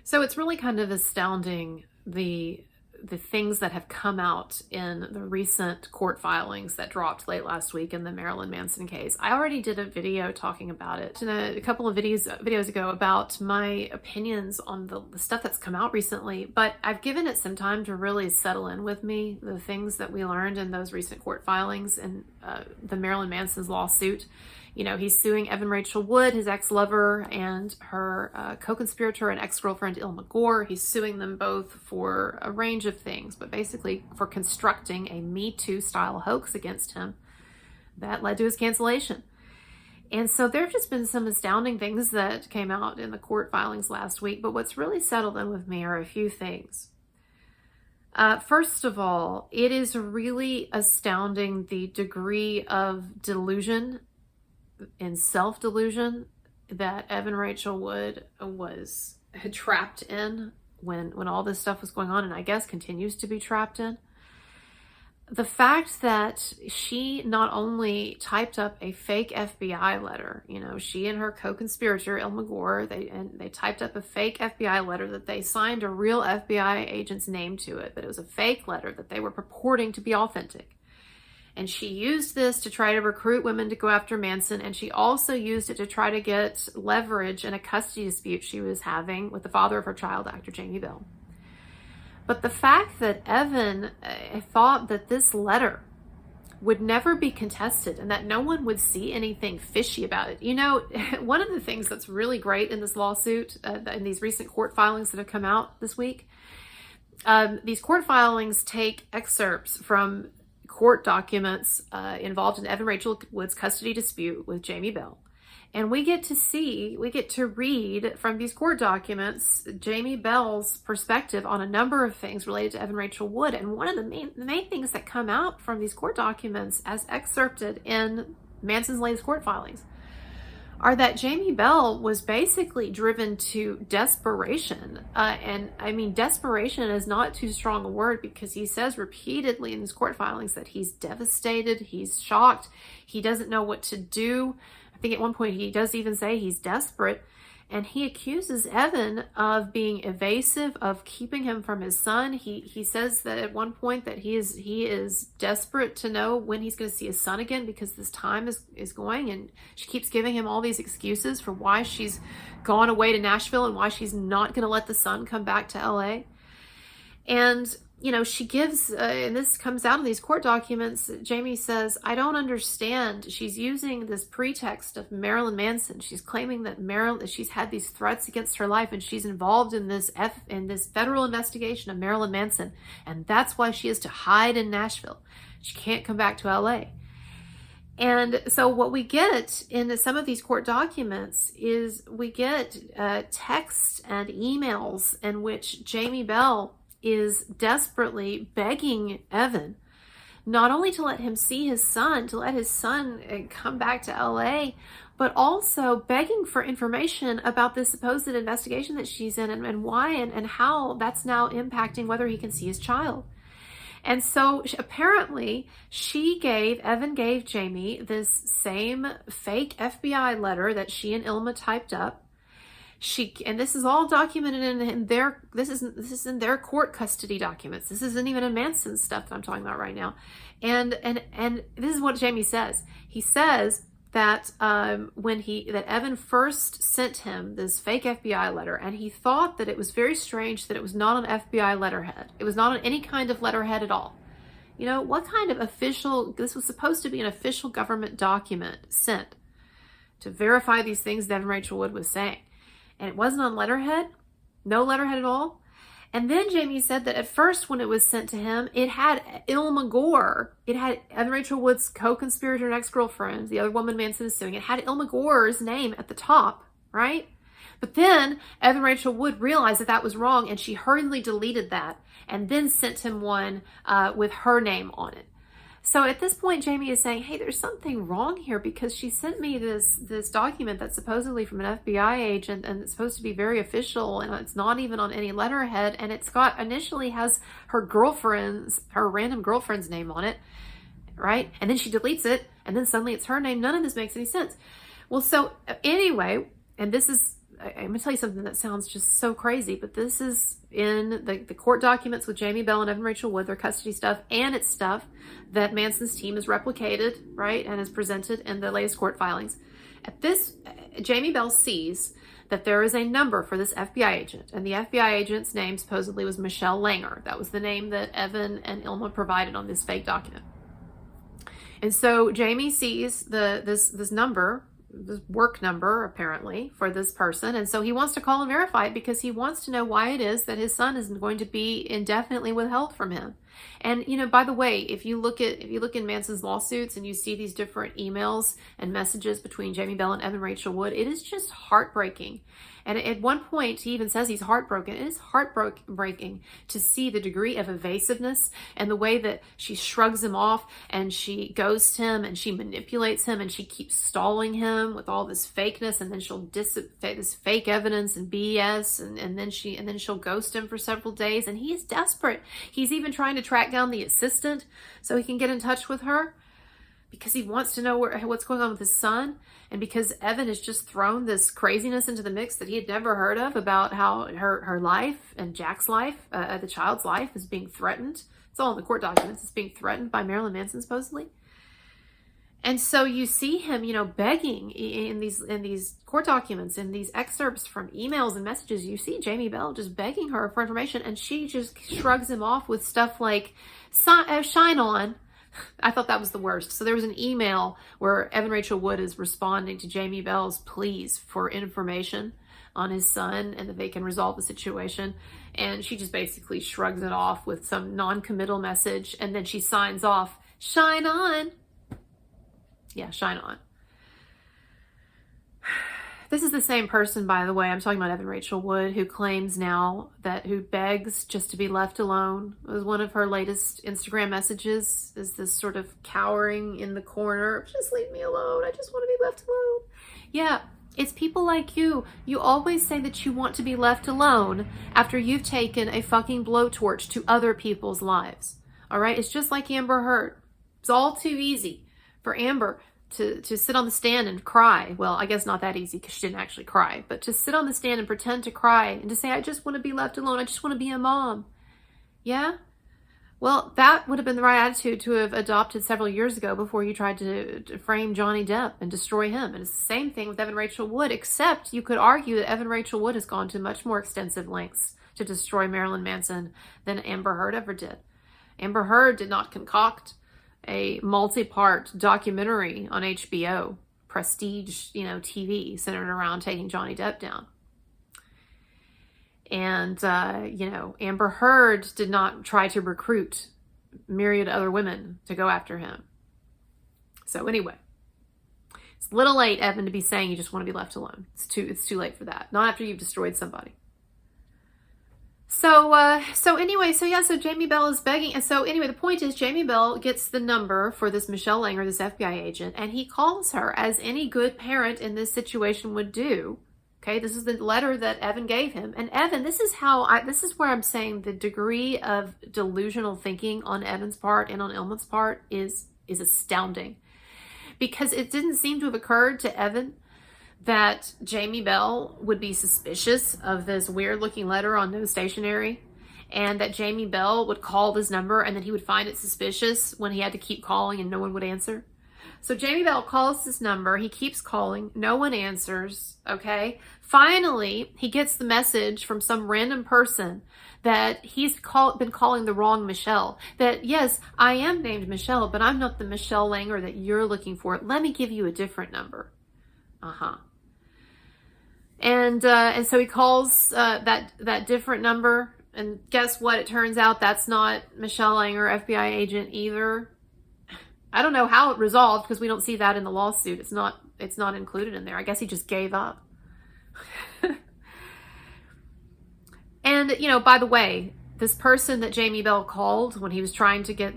So it's really kind of astounding the things that have come out in the recent court filings that dropped late last week in the Marilyn Manson case. I already did a video talking about it in a couple of videos ago about my opinions on the stuff that's come out recently, but I've given it some time to really settle in with me, the things that we learned in those recent court filings and the Marilyn Manson's lawsuit. You know, he's suing Evan Rachel Wood, his ex-lover, and her co-conspirator and ex-girlfriend, Illma Gore. He's suing them both for a range of things, but basically for constructing a Me Too style hoax against him that led to his cancellation. And so there have just been some astounding things that came out in the court filings last week, but what's really settled in with me are a few things. First of all, it is really astounding the degree of delusion and self-delusion that Evan Rachel Wood was trapped in when all this stuff was going on, and I guess continues to be trapped in. The fact that she not only typed up a fake FBI letter, you know, she and her co-conspirator, Illma Gore, they typed up a fake FBI letter that they signed a real FBI agent's name to it, but it was a fake letter that they were purporting to be authentic. And she used this to try to recruit women to go after Manson, and she also used it to try to get leverage in a custody dispute she was having with the father of her child, actor Jamie Bell. But the fact that Evan thought that this letter would never be contested and that no one would see anything fishy about it. You know, one of the things that's really great in this lawsuit, in these recent court filings that have come out this week, these court filings take excerpts from court documents involved in Evan Rachel Wood's custody dispute with Jamie Bell. And we get to read from these court documents Jamie Bell's perspective on a number of things related to Evan Rachel Wood. And one of the main things that come out from these court documents as excerpted in Manson's latest court filings are that Jamie Bell was basically driven to desperation. And I mean, desperation is not too strong a word, because he says repeatedly in his court filings that he's devastated, he's shocked, he doesn't know what to do. I think at one point he does even say he's desperate. And he accuses Evan of being evasive, of keeping him from his son. He says that at one point that he is desperate to know when he's going to see his son again, because this time is going, and she keeps giving him all these excuses for why she's gone away to Nashville and why she's not going to let the son come back to LA. And you know, she gives, and this comes out in these court documents, Jamie says, I don't understand. She's using this pretext of Marilyn Manson. She's claiming that she's had these threats against her life, and she's involved in this federal investigation of Marilyn Manson. And that's why she is to hide in Nashville. She can't come back to LA. And so what we get in some of these court documents is we get texts and emails in which Jamie Bell is desperately begging Evan not only to let him see his son, to let his son come back to LA, but also begging for information about this supposed investigation that she's in, and why and how that's now impacting whether he can see his child. And so apparently Evan gave Jamie this same fake FBI letter that she and Illma typed up. And this is all documented in their, this is in their court custody documents. This isn't even in Manson's stuff that I'm talking about right now. And this is what Jamie says. He says that that Evan first sent him this fake FBI letter, and he thought that it was very strange that it was not on FBI letterhead. It was not on any kind of letterhead at all. You know, what kind of this was supposed to be an official government document sent to verify these things that Evan Rachel Wood was saying. And it wasn't on letterhead, no letterhead at all. And then Jamie said that at first when it was sent to him, it had Illma Gore. It had Evan Rachel Wood's co-conspirator and ex-girlfriend, the other woman Manson is suing. It had Illma Gore's name at the top, right? But then Evan Rachel Wood realized that that was wrong, and she hurriedly deleted that and then sent him one with her name on it. So at this point, Jamie is saying, hey, there's something wrong here, because she sent me this document that's supposedly from an FBI agent, and it's supposed to be very official, and it's not even on any letterhead, and it's got, initially has her random girlfriend's name on it, right? And then she deletes it, and then suddenly it's her name. None of this makes any sense. Well, so anyway, and this is I'm gonna tell you something that sounds just so crazy, but this is in the court documents with Jamie Bell and Evan Rachel Wood, their custody stuff, and it's stuff that Manson's team has replicated, right, and has presented in the latest court filings. At this, Jamie Bell sees that there is a number for this FBI agent, and the FBI agent's name supposedly was Michelle Langer. That was the name that Evan and Illma provided on this fake document. And so Jamie sees this number, this work number apparently for this person, and so he wants to call and verify it because he wants to know why it is that his son is going to be indefinitely withheld from him. And by the way, if you look in Manson's lawsuits and you see these different emails and messages between Jamie Bell and Evan Rachel Wood, it is just heartbreaking. And at one point, he even says he's heartbroken. It is heartbreaking to see the degree of evasiveness and the way that she shrugs him off and she ghosts him and she manipulates him and she keeps stalling him with all this fakeness, and then she'll dissipate this fake evidence and BS, and then she'll ghost him for several days. And he is desperate. He's even trying to track down the assistant so he can get in touch with her, because he wants to know what's going on with his son, and because Evan has just thrown this craziness into the mix that he had never heard of about how her life and Jack's life, the child's life, is being threatened. It's all in the court documents. It's being threatened by Marilyn Manson, supposedly. And so you see him, begging in these court documents, in these excerpts from emails and messages. You see Jamie Bell just begging her for information, and she just shrugs him off with stuff like, shine on. I thought that was the worst. So there was an email where Evan Rachel Wood is responding to Jamie Bell's pleas for information on his son and that they can resolve the situation. And she just basically shrugs it off with some non-committal message. And then she signs off, shine on. Yeah, shine on. This is the same person, by the way, I'm talking about Evan Rachel Wood, who claims now who begs just to be left alone. It was one of her latest Instagram messages, is this sort of cowering in the corner. Just leave me alone. I just want to be left alone. Yeah, it's people like you. You always say that you want to be left alone after you've taken a fucking blowtorch to other people's lives. All right? It's just like Amber Heard. It's all too easy for Amber to sit on the stand and cry. Well, I guess not that easy because she didn't actually cry, but to sit on the stand and pretend to cry and to say, I just want to be left alone. I just want to be a mom. Yeah? Well, that would have been the right attitude to have adopted several years ago before you tried to frame Johnny Depp and destroy him. And it's the same thing with Evan Rachel Wood, except you could argue that Evan Rachel Wood has gone to much more extensive lengths to destroy Marilyn Manson than Amber Heard ever did. Amber Heard did not concoct a multi-part documentary on HBO, prestige, TV, centered around taking Johnny Depp down. And, Amber Heard did not try to recruit myriad other women to go after him. So anyway, it's a little late, Evan, to be saying you just want to be left alone. It's too late for that. Not after you've destroyed somebody. So Jamie Bell is begging. And so anyway, the point is Jamie Bell gets the number for this Michelle Langer, this FBI agent, and he calls her as any good parent in this situation would do. Okay, this is the letter that Evan gave him. And Evan, this is where I'm saying the degree of delusional thinking on Evan's part and on Illma's part is astounding. Because it didn't seem to have occurred to Evan that Jamie Bell would be suspicious of this weird looking letter on no stationery, and that Jamie Bell would call this number and then he would find it suspicious when he had to keep calling and no one would answer. So Jamie Bell calls this number, he keeps calling, no one answers, okay? Finally, he gets the message from some random person that he's been calling the wrong Michelle. That, yes, I am named Michelle, but I'm not the Michelle Langer that you're looking for. Let me give you a different number. And so he calls that different number, and guess what? It turns out that's not Michelle Langer, FBI agent either. I don't know how it resolved because we don't see that in the lawsuit. It's not included in there. I guess he just gave up. And by the way, this person that Jamie Bell called when he was trying to get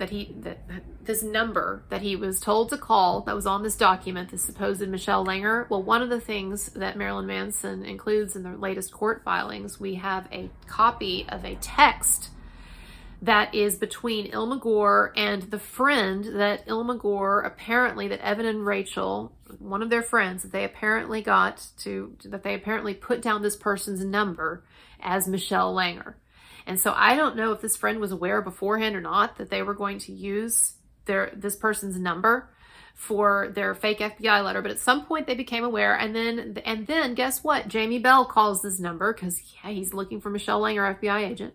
this number that he was told to call that was on this document, the supposed Michelle Langer. Well, one of the things that Marilyn Manson includes in the latest court filings, we have a copy of a text that is between Illma Gore and the friend that Illma Gore apparently, that Evan and Rachel, one of their friends, that they apparently put down this person's number as Michelle Langer. And so I don't know if this friend was aware beforehand or not that they were going to use this person's number for their fake FBI letter, but at some point they became aware, and then guess what? Jamie Bell calls this number because he's looking for Michelle Langer, FBI agent.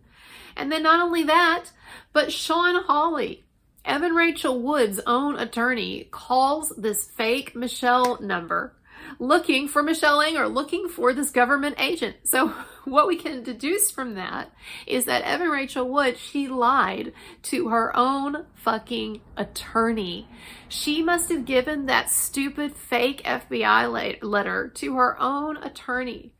And then not only that, but Sean Hawley, Evan Rachel Wood's own attorney, calls this fake Michelle number looking for Michelle Langer, looking for this government agent. So what we can deduce from that is that Evan Rachel Wood, she lied to her own fucking attorney. She must have given that stupid fake FBI letter to her own attorney.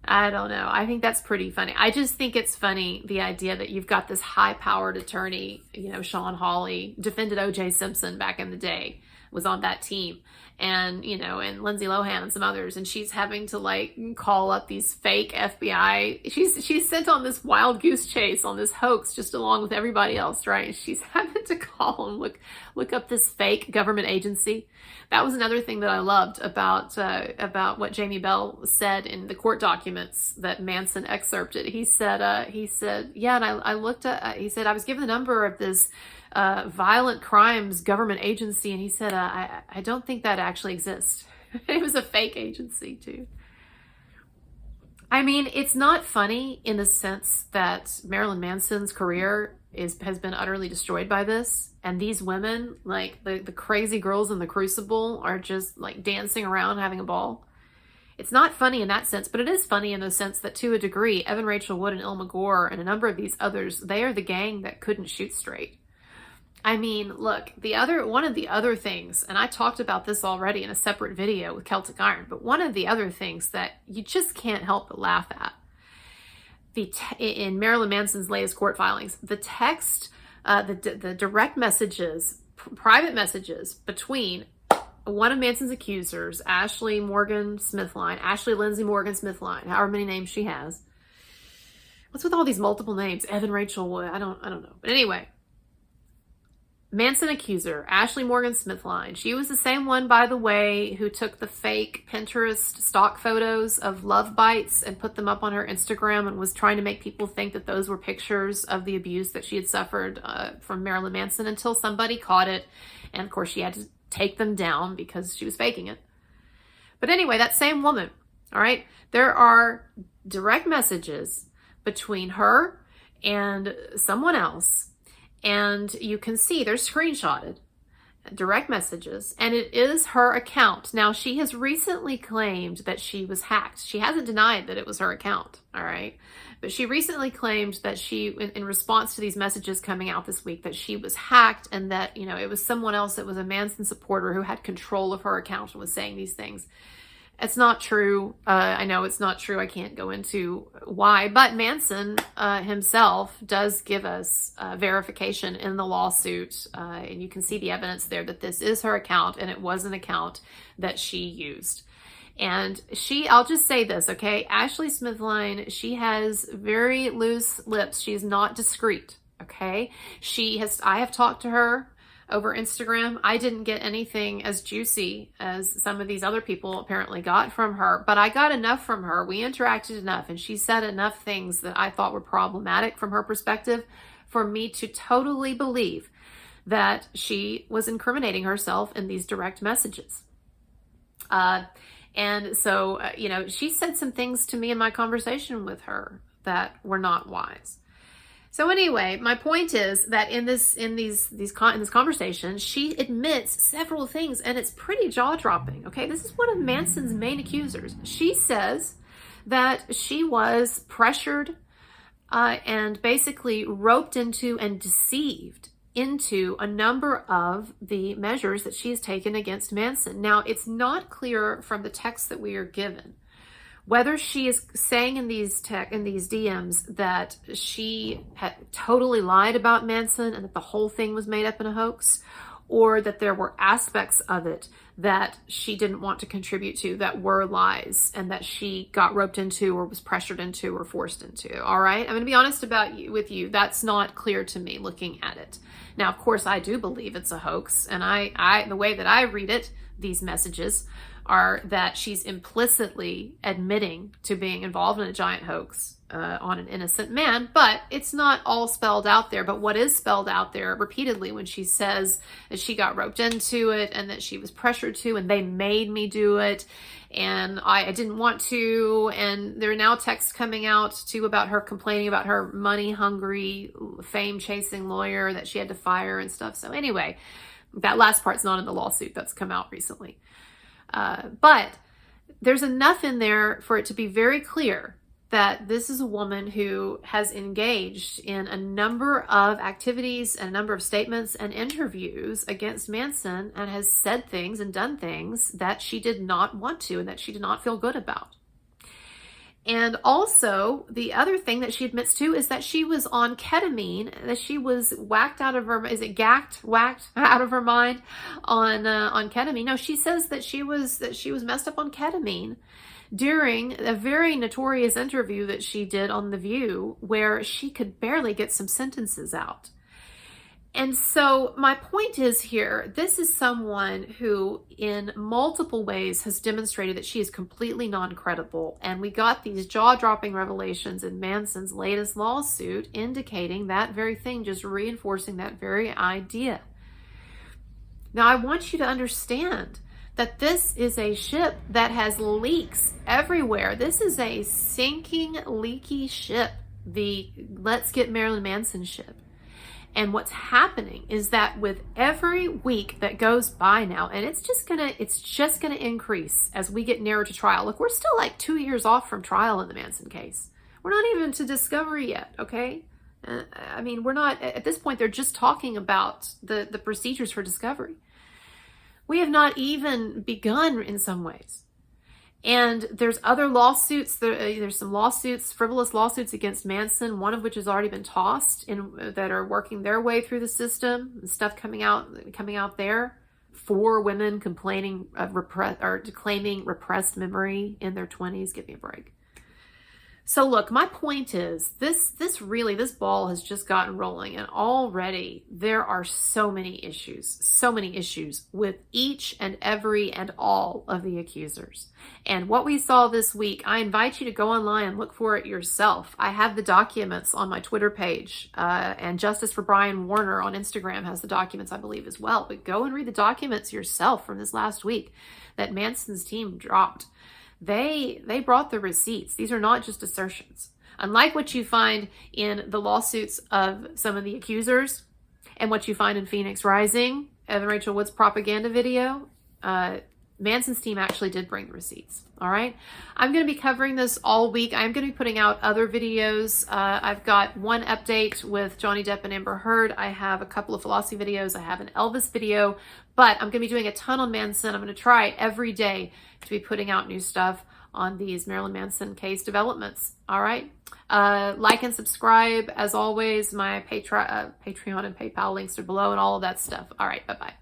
I don't know. I think that's pretty funny. I just think it's funny, the idea that you've got this high-powered attorney, Sean Hawley, defended O.J. Simpson back in the day, was on that team, and Lindsay Lohan and some others, and she's having to call up these fake FBI. She's sent on this wild goose chase on this hoax just along with everybody else, right? She's having to call and look up this fake government agency. That was another thing that I loved about what Jamie Bell said in the court documents that Manson excerpted. He said, yeah, and I looked at. He said, I was given the number of this violent crimes government agency, and he said, I don't think that actually exists. It was a fake agency too. I mean, it's not funny in the sense that Marilyn Manson's career has been utterly destroyed by this, and these women, like the crazy girls in the Crucible, are just dancing around having a ball. It's not funny in that sense, but it is funny in the sense that, to a degree, Evan Rachel Wood and Illma Gore and a number of these others, they are the gang that couldn't shoot straight. I mean, look, one of the other things, and I talked about this already in a separate video with Celtic Iron, but one of the other things that you just can't help but laugh at, in Marilyn Manson's latest court filings, the text, the direct messages, private messages between one of Manson's accusers, Ashley Morgan Smithline, Ashley Lindsay Morgan Smithline, however many names she has. What's with all these multiple names? Evan Rachel Wood, I don't know. But anyway, Manson accuser, Ashley Morgan Smithline. She was the same one, by the way, who took the fake Pinterest stock photos of love bites and put them up on her Instagram and was trying to make people think that those were pictures of the abuse that she had suffered from Marilyn Manson, until somebody caught it. And of course, she had to take them down because she was faking it. But anyway, that same woman, all right, there are direct messages between her and someone else. And you can see they're screenshotted, direct messages, and it is her account. Now, she has recently claimed that she was hacked. She hasn't denied that it was her account, all right? But she recently claimed that she, in response to these messages coming out this week, that she was hacked, and that, it was someone else that was a Manson supporter who had control of her account and was saying these things. It's not true. I know it's not true. I can't go into why, but Manson himself does give us verification in the lawsuit, and you can see the evidence there that this is her account, and it was an account that she used. And I'll just say this, okay? Ashley Smithline, she has very loose lips. She's not discreet, okay? I have talked to her over Instagram. I didn't get anything as juicy as some of these other people apparently got from her, but I got enough from her. We interacted enough, and she said enough things that I thought were problematic from her perspective for me to totally believe that she was incriminating herself in these direct messages. And so, she said some things to me in my conversation with her that were not wise. So anyway, my point is that in this conversation, she admits several things, and it's pretty jaw-dropping, okay? This is one of Manson's main accusers. She says that she was pressured and basically roped into and deceived into a number of the measures that she has taken against Manson. Now, it's not clear from the text that we are given whether she is saying in these DMs that she had totally lied about Manson and that the whole thing was made up in a hoax, or that there were aspects of it that she didn't want to contribute to, that were lies, and that she got roped into or was pressured into or forced into. All right, I'm going to be honest with you. That's not clear to me looking at it. Now, of course, I do believe it's a hoax, and I the way that I read it, these messages are that she's implicitly admitting to being involved in a giant hoax on an innocent man, but it's not all spelled out there. But what is spelled out there repeatedly when she says that she got roped into it and that she was pressured to, and they made me do it, and I didn't want to, and there are now texts coming out too about her complaining about her money-hungry, fame-chasing lawyer that she had to fire and stuff. So anyway, that last part's not in the lawsuit that's come out recently. But there's enough in there for it to be very clear that this is a woman who has engaged in a number of activities and a number of statements and interviews against Manson, and has said things and done things that she did not want to and that she did not feel good about. And also, the other thing that she admits to is that she was on ketamine, that she was whacked out of her, whacked out of her mind on ketamine. No, she says that she was messed up on ketamine during a very notorious interview that she did on The View, where she could barely get some sentences out. And so my point is here, this is someone who in multiple ways has demonstrated that she is completely non-credible. And we got these jaw-dropping revelations in Manson's latest lawsuit indicating that very thing, just reinforcing that very idea. Now, I want you to understand that this is a ship that has leaks everywhere. This is a sinking, leaky ship, the Let's Get Marilyn Manson ship. And what's happening is that with every week that goes by now, and it's just gonna increase as we get nearer to trial. Look, we're still like 2 years off from trial in the Manson case. We're not even to discovery yet, okay? I mean, we're not, at this point, they're just talking about the procedures for discovery. We have not even begun in some ways. And there's other lawsuits. There's some lawsuits, frivolous lawsuits against Manson, one of which has already been tossed, that are working their way through the system. Stuff coming out there. 4 women complaining of claiming repressed memory in their 20s. Give me a break. So look, my point is, this ball has just gotten rolling, and already there are so many issues with each and every and all of the accusers. And what we saw this week, I invite you to go online and look for it yourself. I have the documents on my Twitter page, and Justice for Brian Warner on Instagram has the documents, I believe, as well. But go and read the documents yourself from this last week that Manson's team dropped. They brought the receipts. These are not just assertions. Unlike what you find in the lawsuits of some of the accusers and what you find in Phoenix Rising, Evan Rachel Wood's propaganda video, Manson's team actually did bring the receipts. All right. I'm going to be covering this all week. I'm going to be putting out other videos. I've got one update with Johnny Depp and Amber Heard. I have a couple of philosophy videos. I have an Elvis video, but I'm going to be doing a ton on Manson. I'm going to try every day to be putting out new stuff on these Marilyn Manson case developments. All right. Like and subscribe. As always, my Patreon and PayPal links are below and all of that stuff. All right. Bye-bye.